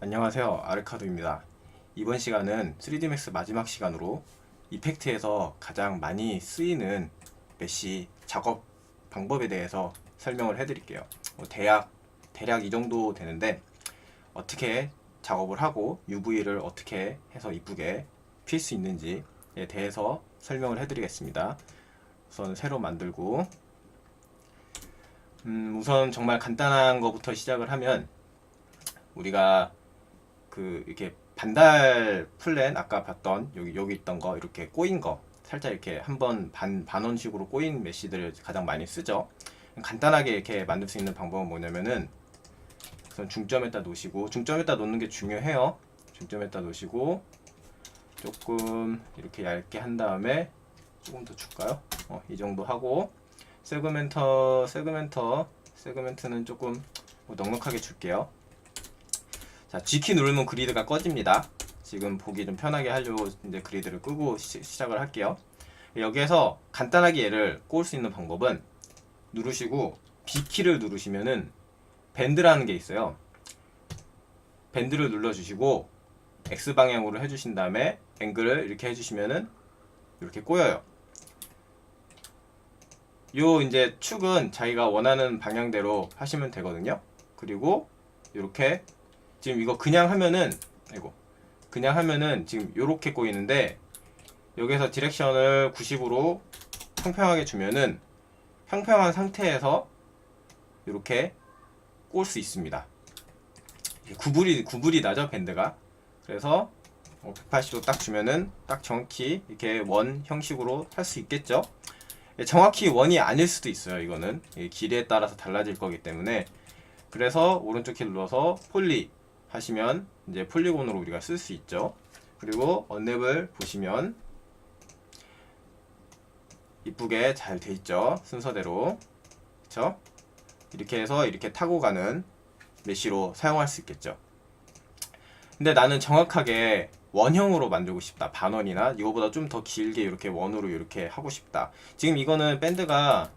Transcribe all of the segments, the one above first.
안녕하세요, 아르카도입니다. 이번 시간은 3D 맥스 마지막 시간으로 이펙트에서 가장 많이 쓰이는 메쉬 작업 방법에 대해서 설명을 해드릴게요. 대략 이 정도 되는데 어떻게 작업을 하고 UV를 어떻게 해서 이쁘게 필 수 있는지에 대해서 설명을 해드리겠습니다. 우선 새로 만들고 우선 정말 간단한 것부터 시작을 하면 우리가 이렇게 반달 플랜 아까 봤던 여기 있던 거 이렇게 꼬인 거 살짝 이렇게 한번 반원식으로 꼬인 메쉬들을 가장 많이 쓰죠. 간단하게 이렇게 만들 수 있는 방법은 뭐냐면은 우선 중점에다 놓으시고, 중점에다 놓는 게 중요해요. 중점에다 놓으시고 조금 이렇게 얇게 한 다음에 조금 더 줄까요? 이 정도 하고 세그멘트는 조금 넉넉하게 줄게요. 자, G키 누르면 그리드가 꺼집니다. 지금 보기 좀 편하게 하려고 이제 그리드를 끄고 시작을 할게요. 여기에서 간단하게 얘를 꼬을 수 있는 방법은 누르시고 B키를 누르시면은 밴드라는 게 있어요. 밴드를 눌러주시고 X방향으로 해주신 다음에 앵글을 이렇게 해주시면은 이렇게 꼬여요. 요 이제 축은 자기가 원하는 방향대로 하시면 되거든요. 그리고 이렇게 지금 이거 그냥 하면은 지금 요렇게 꼬이는데 여기서 디렉션을 90으로 평평하게 주면은 평평한 상태에서 이렇게 꼬을 수 있습니다. 구불이 나죠, 밴드가. 그래서 180도 딱 주면은 딱 정확히 이렇게 원 형식으로 할 수 있겠죠. 정확히 원이 아닐 수도 있어요. 이거는 길이에 따라서 달라질 거기 때문에. 그래서 오른쪽 키 눌러서 폴리 하시면 이제 폴리곤으로 우리가 쓸 수 있죠. 그리고 언랩을 보시면 이쁘게 잘 돼 있죠. 순서대로. 그쵸? 이렇게 해서 이렇게 타고 가는 메쉬로 사용할 수 있겠죠. 근데 나는 정확하게 원형으로 만들고 싶다. 반원이나 이거보다 좀 더 길게 이렇게 원으로 이렇게 하고 싶다. 지금 이거는 밴드가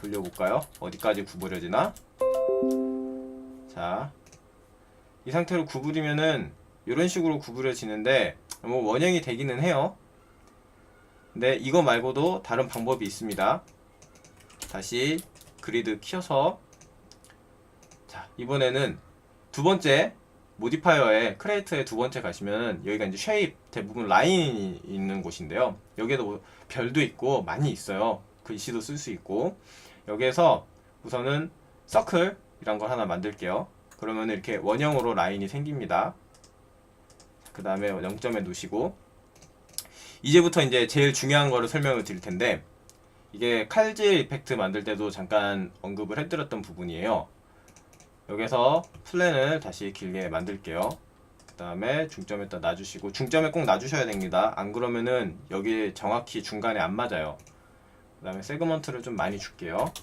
돌려볼까요? 어디까지 구부려지나? 자, 이 상태로 구부리면은 이런 식으로 구부려지는데 뭐 원형이 되기는 해요. 근데 이거 말고도 다른 방법이 있습니다. 다시 그리드 키워서, 자, 이번에는 두 번째 모디파이어에 크레이트에 두 번째 가시면 여기가 이제 쉐입 대부분 라인이 있는 곳인데요. 여기에도 뭐 별도 있고 많이 있어요. 글씨도 쓸 수 있고. 여기에서 우선은 서클 이란 걸 하나 만들게요. 그러면 이렇게 원형으로 라인이 생깁니다. 그 다음에 0점에 놓으시고, 이제부터 이제 제일 중요한 거를 설명을 드릴 텐데, 이게 칼질 이펙트 만들 때도 잠깐 언급을 해드렸던 부분이에요. 여기서 플랜을 다시 길게 만들게요. 그 다음에 중점에다 놔주시고, 중점에 꼭 놔주셔야 됩니다. 안 그러면은 여기 정확히 중간에 안 맞아요. 그 다음에 세그먼트를 좀 많이 줄게요.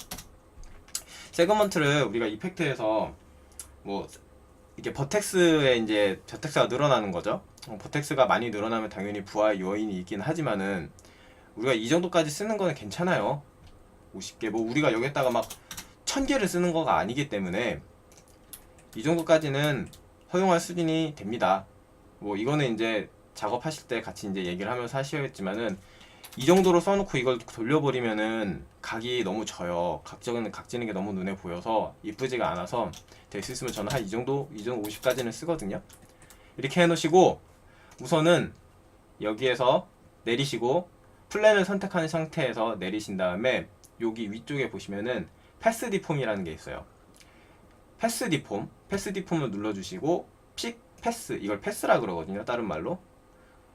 세그먼트를 우리가 이펙트에서 뭐 이게 버텍스에 이제 버텍스가 늘어나는 거죠. 버텍스가 많이 늘어나면 당연히 부하의 요인이 있긴 하지만은 우리가 이 정도까지 쓰는 거는 괜찮아요. 50개 뭐 우리가 여기다가 막 1000개를 쓰는 거가 아니기 때문에 이 정도까지는 허용할 수준이 됩니다. 뭐 이거는 이제 작업하실 때 같이 이제 얘기를 하면서 하셔야겠지만은 이 정도로 써놓고 이걸 돌려버리면은 각이 너무 져요. 각지는 게 너무 눈에 보여서 이쁘지가 않아서 될 수 있으면 저는 한 이 정도 50까지는 쓰거든요. 이렇게 해놓으시고 우선은 여기에서 내리시고 플랜을 선택한 상태에서 내리신 다음에 여기 위쪽에 보시면은 패스 디폼이라는 게 있어요. 패스 디폼을 눌러주시고 픽 패스, 이걸 패스라 그러거든요, 다른 말로.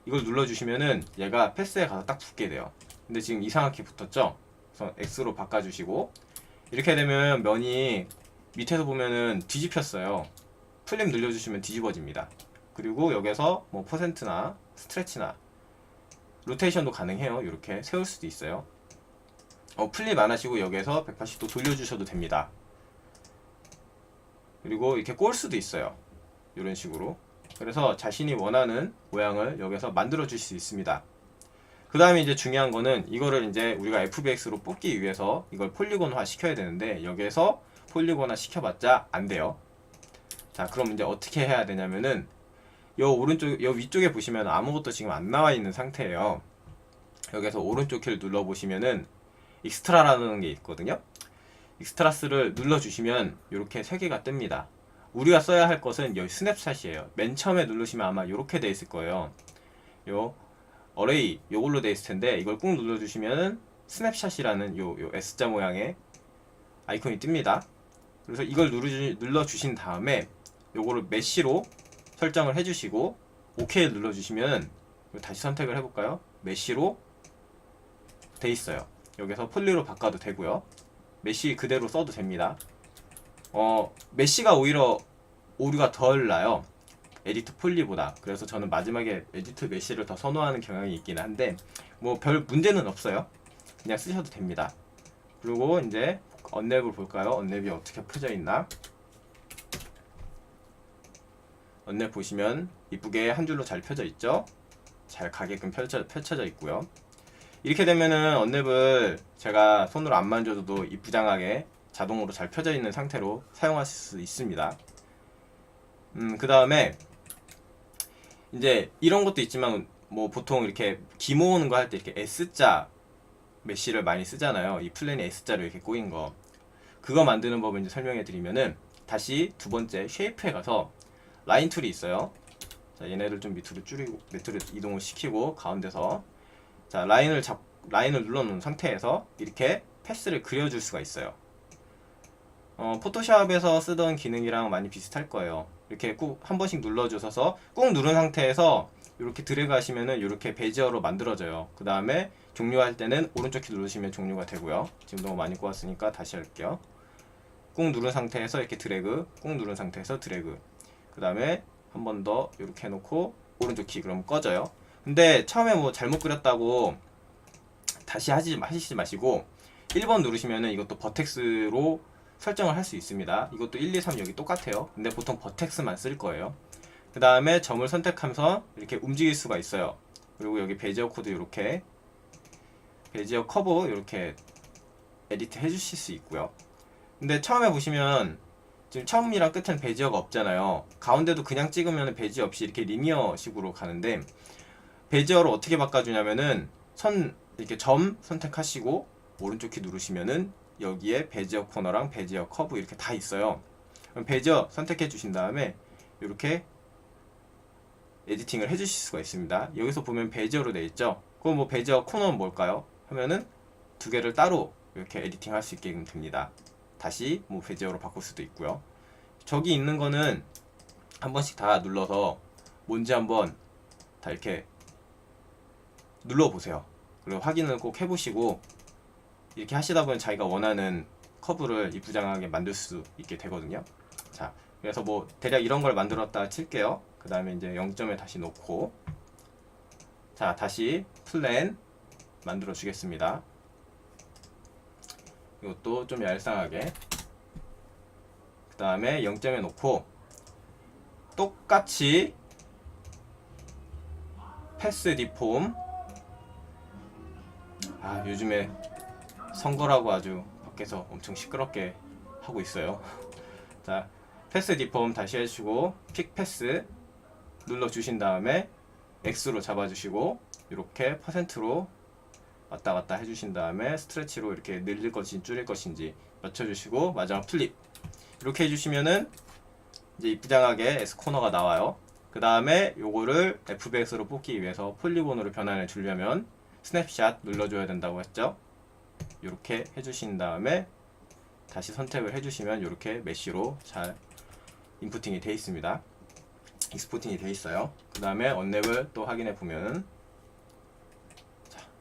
이걸 눌러주시면은 얘가 패스에 가서 딱 붙게 돼요. 근데 지금 이상하게 붙었죠? 그래서 X로 바꿔주시고, 이렇게 되면 면이 밑에서 보면은 뒤집혔어요. 플립 눌러주시면 뒤집어집니다. 그리고 여기서 뭐 퍼센트나 스트레치나 로테이션도 가능해요. 이렇게 세울 수도 있어요. 플립 안 하시고 여기에서 180도 돌려주셔도 됩니다. 그리고 이렇게 꼴 수도 있어요. 이런 식으로. 그래서 자신이 원하는 모양을 여기서 만들어 주실 수 있습니다. 그 다음에 이제 중요한 거는 이거를 이제 우리가 FBX로 뽑기 위해서 이걸 폴리곤화 시켜야 되는데 여기에서 폴리곤화 시켜봤자 안 돼요. 자, 그럼 이제 어떻게 해야 되냐면은 요 오른쪽, 요 위쪽에 보시면 아무것도 지금 안 나와 있는 상태예요. 여기서 오른쪽 키를 눌러 보시면은 익스트라라는 게 있거든요. 익스트라스를 눌러 주시면 이렇게 세 개가 뜹니다. 우리가 써야 할 것은 여기 스냅샷이에요. 맨 처음에 누르시면 아마 이렇게 돼 있을 거예요. 요 어레이 요걸로 돼 있을 텐데 이걸 꾹 눌러 주시면은 스냅샷이라는 요 S자 모양의 아이콘이 뜹니다. 그래서 이걸 눌러 주신 다음에 요거를 메쉬로 설정을 해 주시고 OK를 눌러 주시면 다시 선택을 해 볼까요? 메쉬로 돼 있어요. 여기서 폴리로 바꿔도 되고요. 메쉬 그대로 써도 됩니다. 메쉬가 오히려 오류가 덜 나요. 에디트 폴리보다. 그래서 저는 마지막에 에디트 메쉬를 더 선호하는 경향이 있긴 한데 뭐 별 문제는 없어요. 그냥 쓰셔도 됩니다. 그리고 이제 언랩을 볼까요? 언랩이 어떻게 펴져 있나? 언랩 보시면 이쁘게 한 줄로 잘 펴져 있죠? 잘 가게끔 펼쳐져 있고요. 이렇게 되면은 언랩을 제가 손으로 안 만져도 이쁘장하게 자동으로 잘 펴져 있는 상태로 사용하실 수 있습니다. 그 다음에 이제 이런 것도 있지만 뭐 보통 이렇게 기모 오는 거 할 때 이렇게 S자 메쉬를 많이 쓰잖아요. 이 플랜이 S자로 이렇게 꼬인 거. 그거 만드는 법을 이제 설명해 드리면은 다시 두 번째 쉐이프에 가서 라인 툴이 있어요. 자, 얘네를 좀 밑으로 이동을 시키고 가운데서 자, 라인을 눌러 놓은 상태에서 이렇게 패스를 그려줄 수가 있어요. 포토샵에서 쓰던 기능이랑 많이 비슷할 거예요. 이렇게 꾹 한 번씩 눌러주셔서 꾹 누른 상태에서 이렇게 드래그 하시면은 이렇게 베지어로 만들어져요. 그 다음에 종료할 때는 오른쪽 키 누르시면 종료가 되고요. 지금 너무 많이 꼬았으니까 다시 할게요. 꾹 누른 상태에서 이렇게 드래그, 꾹 누른 상태에서 드래그. 그 다음에 한 번 더 이렇게 해놓고 오른쪽 키 그럼 꺼져요. 근데 처음에 뭐 잘못 그렸다고 다시 하시지 마시고 1번 누르시면은 이것도 버텍스로 설정을 할 수 있습니다. 이것도 1, 2, 3 여기 똑같아요. 근데 보통 버텍스만 쓸 거예요. 그 다음에 점을 선택하면서 이렇게 움직일 수가 있어요. 그리고 여기 베지어 코드 이렇게 베지어 커브 이렇게 에디트 해주실 수 있고요. 근데 처음에 보시면 지금 처음이랑 끝은 베지어가 없잖아요. 가운데도 그냥 찍으면 베지어 없이 이렇게 리니어 식으로 가는데 베지어로 어떻게 바꿔주냐면은 이렇게 점 선택하시고 오른쪽 키 누르시면은 여기에 베지어 코너랑 베지어 커브 이렇게 다 있어요. 그럼 베지어 선택해 주신 다음에 이렇게 에디팅을 해 주실 수가 있습니다. 여기서 보면 베지어로 되어 있죠. 그럼 뭐 베지어 코너는 뭘까요? 하면은 두 개를 따로 이렇게 에디팅 할 수 있게 됩니다. 다시 뭐 베지어로 바꿀 수도 있고요. 저기 있는 거는 한 번씩 다 눌러서 뭔지 한번 다 이렇게 눌러보세요. 그리고 확인을 꼭 해보시고 이렇게 하시다 보면 자기가 원하는 커브를 이쁘장하게 만들 수 있게 되거든요. 자, 그래서 뭐 대략 이런 걸 만들었다 칠게요. 그 다음에 이제 0점에 다시 놓고 자, 다시 플랜 만들어 주겠습니다. 이것도 좀 얄쌍하게 그 다음에 0점에 놓고 똑같이 패스 디폼 요즘에 선거라고 아주 밖에서 엄청 시끄럽게 하고 있어요. 자, 패스 디폼 다시 해주시고 픽 패스 눌러주신 다음에 X로 잡아주시고 이렇게 퍼센트로 왔다 갔다 해주신 다음에 스트레치로 이렇게 늘릴 것인지 줄일 것인지 맞춰주시고 마지막 플립 이렇게 해주시면은 이제 이쁘장하게 S 코너가 나와요. 그 다음에 요거를 FBX로 뽑기 위해서 폴리곤으로 변환해 주려면 스냅샷 눌러줘야 된다고 했죠. 이렇게 해주신 다음에 다시 선택을 해주시면 이렇게 메쉬로 잘 인푸팅이 되어 있습니다. 익스포팅이 되어 있어요. 그 다음에 언랩을 또 확인해 보면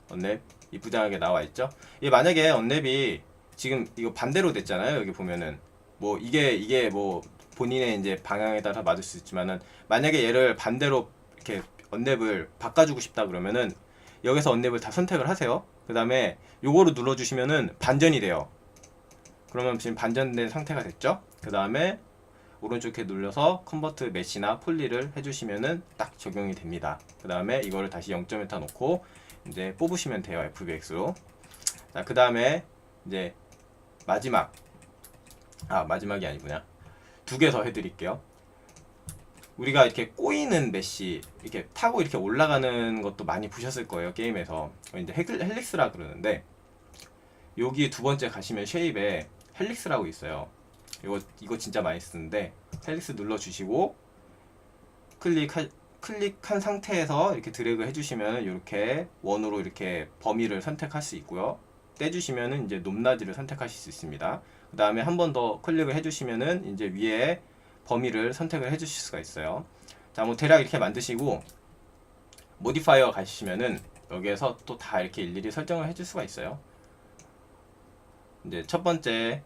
언랩 이쁘장하게 나와 있죠. 이게 만약에 언랩이 지금 이거 반대로 됐잖아요. 여기 보면은 뭐 이게 뭐 본인의 이제 방향에 따라 맞을 수 있지만은 만약에 얘를 반대로 이렇게 언랩을 바꿔주고 싶다 그러면은 여기서 언랩을 다 선택을 하세요. 그 다음에 요거를 눌러주시면은 반전이 돼요. 그러면 지금 반전된 상태가 됐죠. 그 다음에 오른쪽에 눌러서 컨버트 메시나 폴리를 해주시면은 딱 적용이 됩니다. 그 다음에 이거를 다시 0.에다 놓고 이제 뽑으시면 돼요. FBX로. 자, 그 다음에 이제 마지막이 아니구나. 두 개 더 해드릴게요. 우리가 이렇게 꼬이는 메쉬 이렇게 타고 이렇게 올라가는 것도 많이 보셨을 거예요. 게임에서 이제 헬릭스라 그러는데, 여기 두 번째 가시면 쉐입에 헬릭스라고 있어요. 이거 진짜 많이 쓰는데, 헬릭스 눌러주시고 클릭한 상태에서 이렇게 드래그 해주시면 이렇게 원으로 이렇게 범위를 선택할 수 있고요. 떼주시면은 이제 높낮이를 선택하실 수 있습니다. 그 다음에 한 번 더 클릭을 해주시면은 이제 위에 범위를 선택을 해주실 수가 있어요. 자, 뭐 대략 이렇게 만드시고 모디파이어 가시면은 여기에서 또 다 이렇게 일일이 설정을 해줄 수가 있어요. 이제 첫 번째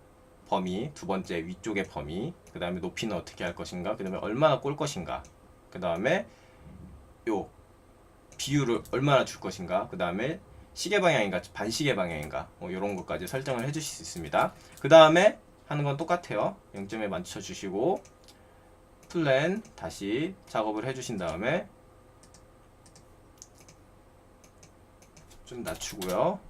범위, 두 번째 위쪽의 범위, 그 다음에 높이는 어떻게 할 것인가, 그 다음에 얼마나 꼴 것인가, 그 다음에 요 비율을 얼마나 줄 것인가, 그 다음에 시계 방향인가 반시계 방향인가, 뭐 이런 것까지 설정을 해주실 수 있습니다. 그 다음에 하는 건 똑같아요. 0점에 맞춰 주시고 플랜 다시 작업을 해주신 다음에 좀 낮추고요.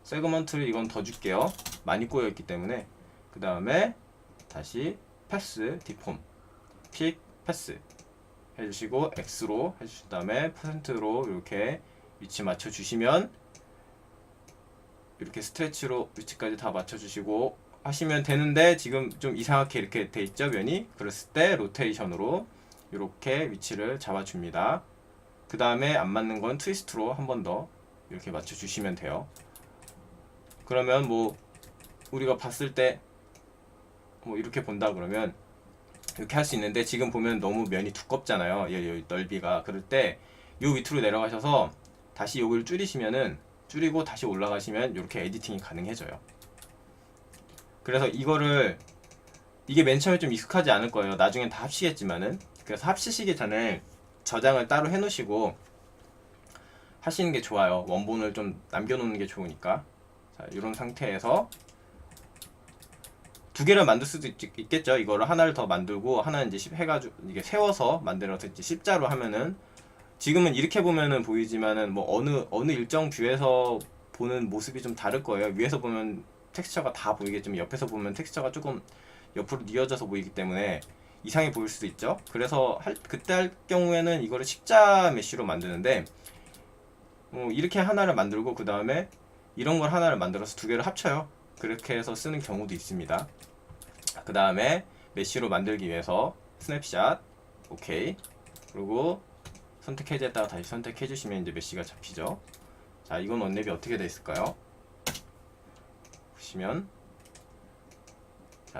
세그먼트를 이건 더 줄게요. 많이 꼬여있기 때문에. 그 다음에 다시 패스 디폼 픽 패스 해주시고 X로 해주신 다음에 퍼센트로 이렇게 위치 맞춰주시면 이렇게 스트레치로 위치까지 다 맞춰주시고 하시면 되는데, 지금 좀 이상하게 이렇게 돼 있죠, 면이. 그랬을 때 로테이션으로 이렇게 위치를 잡아줍니다. 그 다음에 안 맞는 건 트위스트로 한 번 더 이렇게 맞춰주시면 돼요. 그러면 뭐 우리가 봤을 때 뭐 이렇게 본다 그러면 이렇게 할 수 있는데, 지금 보면 너무 면이 두껍잖아요. 이 넓이가. 그럴 때 요 밑으로 내려가셔서 다시 여기를 줄이시면은, 줄이고 다시 올라가시면 이렇게 에디팅이 가능해져요. 그래서 이게 맨 처음에 좀 익숙하지 않을 거예요. 나중엔 다 합치겠지만은. 그래서 합치시기 전에 저장을 따로 해놓으시고 하시는 게 좋아요. 원본을 좀 남겨놓는 게 좋으니까. 자, 이런 상태에서 두 개를 만들 수도 있겠죠. 이거를 하나를 더 만들고 하나는 이제 해가지고 이게 세워서 만들어서 이제 십자로 하면은, 지금은 이렇게 보면은 보이지만은 뭐 어느 일정 뷰에서 보는 모습이 좀 다를 거예요. 위에서 보면 텍스처가 다 보이겠지만 옆에서 보면 텍스처가 조금 옆으로 뉘어져서 보이기 때문에 이상해 보일 수도 있죠. 그래서 그때 할 경우에는 이거를 십자 메쉬로 만드는데, 이렇게 하나를 만들고 그 다음에 이런 걸 하나를 만들어서 두 개를 합쳐요. 그렇게 해서 쓰는 경우도 있습니다. 그 다음에 메쉬로 만들기 위해서 스냅샷 오케이, 그리고 선택 해제했다가 다시 선택해 주시면 이제 메쉬가 잡히죠. 자, 이건 원랩이 어떻게 되어 있을까요? 보시면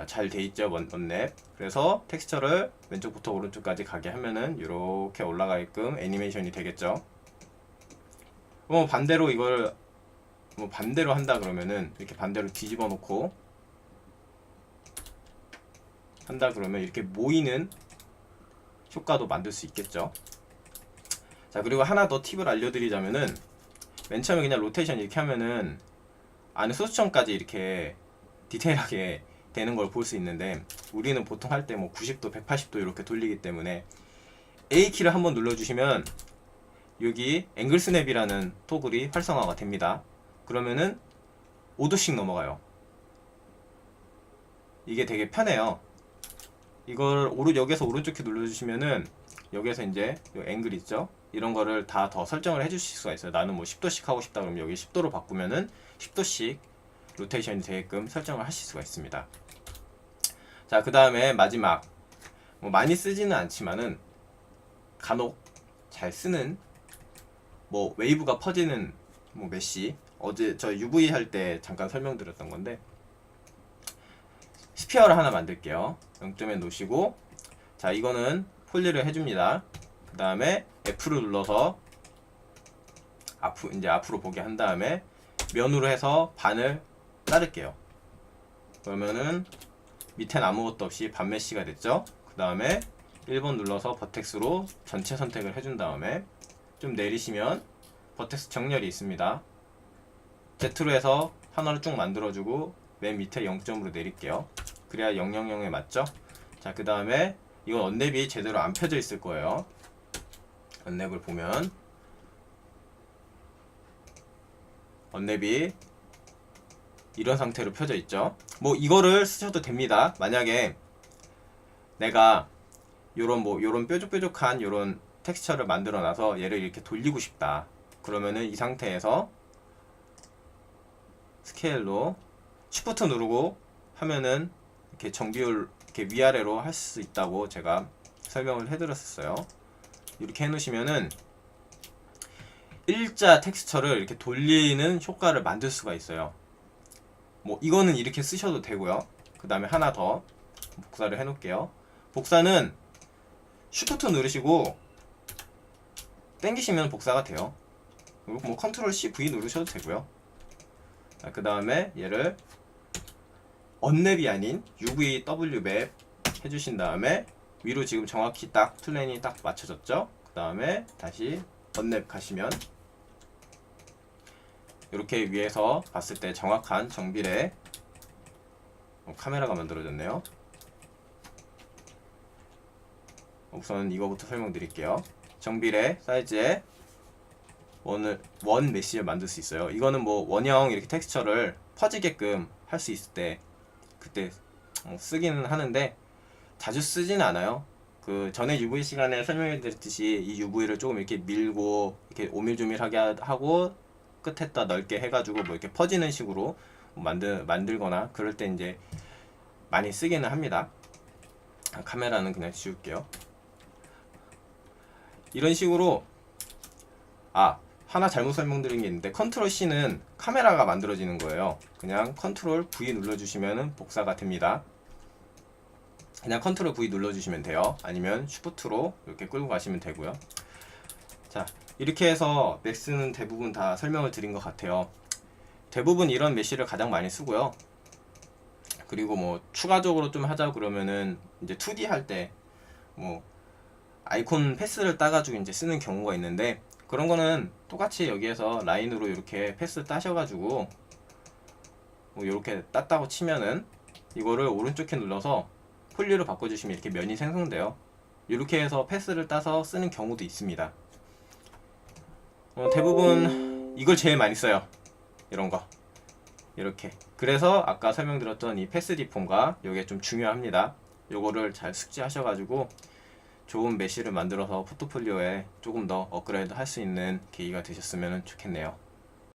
잘 돼 있죠, 원랩. 그래서 텍스처를 왼쪽부터 오른쪽까지 가게 하면은 이렇게 올라가게끔 애니메이션이 되겠죠. 반대로 이걸 반대로 한다 그러면은 이렇게 반대로 뒤집어 놓고 한다 그러면 이렇게 모이는 효과도 만들 수 있겠죠. 자, 그리고 하나 더 팁을 알려드리자면은, 맨 처음에 그냥 로테이션 이렇게 하면은 안에 소수점까지 이렇게 디테일하게 되는 걸 볼 수 있는데, 우리는 보통 할 때 뭐 90도, 180도 이렇게 돌리기 때문에 A키를 한번 눌러주시면 여기 앵글 스냅이라는 토글이 활성화가 됩니다. 그러면은 5도씩 넘어가요. 이게 되게 편해요. 이걸 여기에서 오른쪽 키 눌러주시면은 여기에서 이제 요 앵글 있죠? 이런 거를 다 더 설정을 해주실 수가 있어요. 나는 뭐 10도씩 하고 싶다 그러면 여기 10도로 바꾸면은 10도씩 로테이션이 되게끔 설정을 하실 수가 있습니다. 자, 그 다음에 마지막, 뭐 많이 쓰지는 않지만은 간혹 잘 쓰는 뭐 웨이브가 퍼지는 뭐 메쉬, 어제 저 UV 할 때 잠깐 설명드렸던 건데, 스피어를 하나 만들게요. 0점에 놓으시고, 자, 이거는 폴리를 해줍니다. 그 다음에 F를 눌러서 이제 앞으로 보게 한 다음에 면으로 해서 반을 자를게요. 그러면은 밑엔 아무것도 없이 반 메쉬가 됐죠. 그 다음에 1번 눌러서 버텍스로 전체 선택을 해준 다음에 좀 내리시면 버텍스 정렬이 있습니다. Z로 해서 하나를 쭉 만들어주고 맨 밑에 0점으로 내릴게요. 그래야 000에 맞죠? 자, 그 다음에 이건 언랩이 제대로 안 펴져 있을 거예요. 언랩을 보면 언랩이 이런 상태로 펴져 있죠. 뭐 이거를 쓰셔도 됩니다. 만약에 내가 요런 뾰족뾰족한 요런 텍스처를 만들어 놔서 얘를 이렇게 돌리고 싶다. 그러면은 이 상태에서 스케일로 쉬프트 누르고 하면은 이렇게 정비율 이렇게 위아래로 할 수 있다고 제가 설명을 해드렸었어요. 이렇게 해놓으시면은 일자 텍스처를 이렇게 돌리는 효과를 만들 수가 있어요. 뭐 이거는 이렇게 쓰셔도 되고요. 그 다음에 하나 더 복사를 해놓을게요. 복사는 쉬프트 누르시고 당기시면 복사가 돼요. 그리고 뭐 컨트롤 C, V 누르셔도 되고요. 그 다음에 얘를 언랩이 아닌 UV, W 맵 해주신 다음에 위로 지금 정확히 딱 플랜이 딱 맞춰졌죠. 그 다음에 다시 언랩 가시면 이렇게 위에서 봤을 때 정확한 정비례 카메라가 만들어졌네요. 우선 이거부터 설명드릴게요. 정비례 사이즈에 원 메시를 만들 수 있어요. 이거는 뭐 원형 이렇게 텍스처를 퍼지게끔 할 수 있을 때 그때 쓰기는 하는데 자주 쓰지는 않아요. 그 전에 UV 시간에 설명해 드렸듯이 이 UV를 조금 이렇게 밀고 이렇게 오밀조밀하게 하고 끝에다 넓게 해가지고 뭐 이렇게 퍼지는 식으로 만들거나 그럴 때 이제 많이 쓰기는 합니다. 카메라는 그냥 지울게요. 이런 식으로 하나 잘못 설명드린 게 있는데 컨트롤 C는 카메라가 만들어지는 거예요. 그냥 컨트롤 V 눌러주시면 복사가 됩니다. 그냥 컨트롤 V 눌러주시면 돼요. 아니면 쉬프트로 이렇게 끌고 가시면 되고요. 자, 이렇게 해서 맥스는 대부분 다 설명을 드린 것 같아요. 대부분 이런 메시를 가장 많이 쓰고요. 그리고 뭐 추가적으로 좀 하자 그러면은 이제 2D 할 때 뭐 아이콘 패스를 따가지고 이제 쓰는 경우가 있는데 그런 거는 똑같이 여기에서 라인으로 이렇게 패스 따셔가지고 뭐 이렇게 땄다고 치면은 이거를 오른쪽 키 눌러서 폴리로 바꿔주시면 이렇게 면이 생성돼요. 이렇게 해서 패스를 따서 쓰는 경우도 있습니다. 대부분 이걸 제일 많이 써요. 이런 거 이렇게. 그래서 아까 설명드렸던 이 패스 디폼과 이게 좀 중요합니다. 요거를 잘 숙지하셔가지고 좋은 메시를 만들어서 포트폴리오에 조금 더 업그레이드 할 수 있는 계기가 되셨으면 좋겠네요.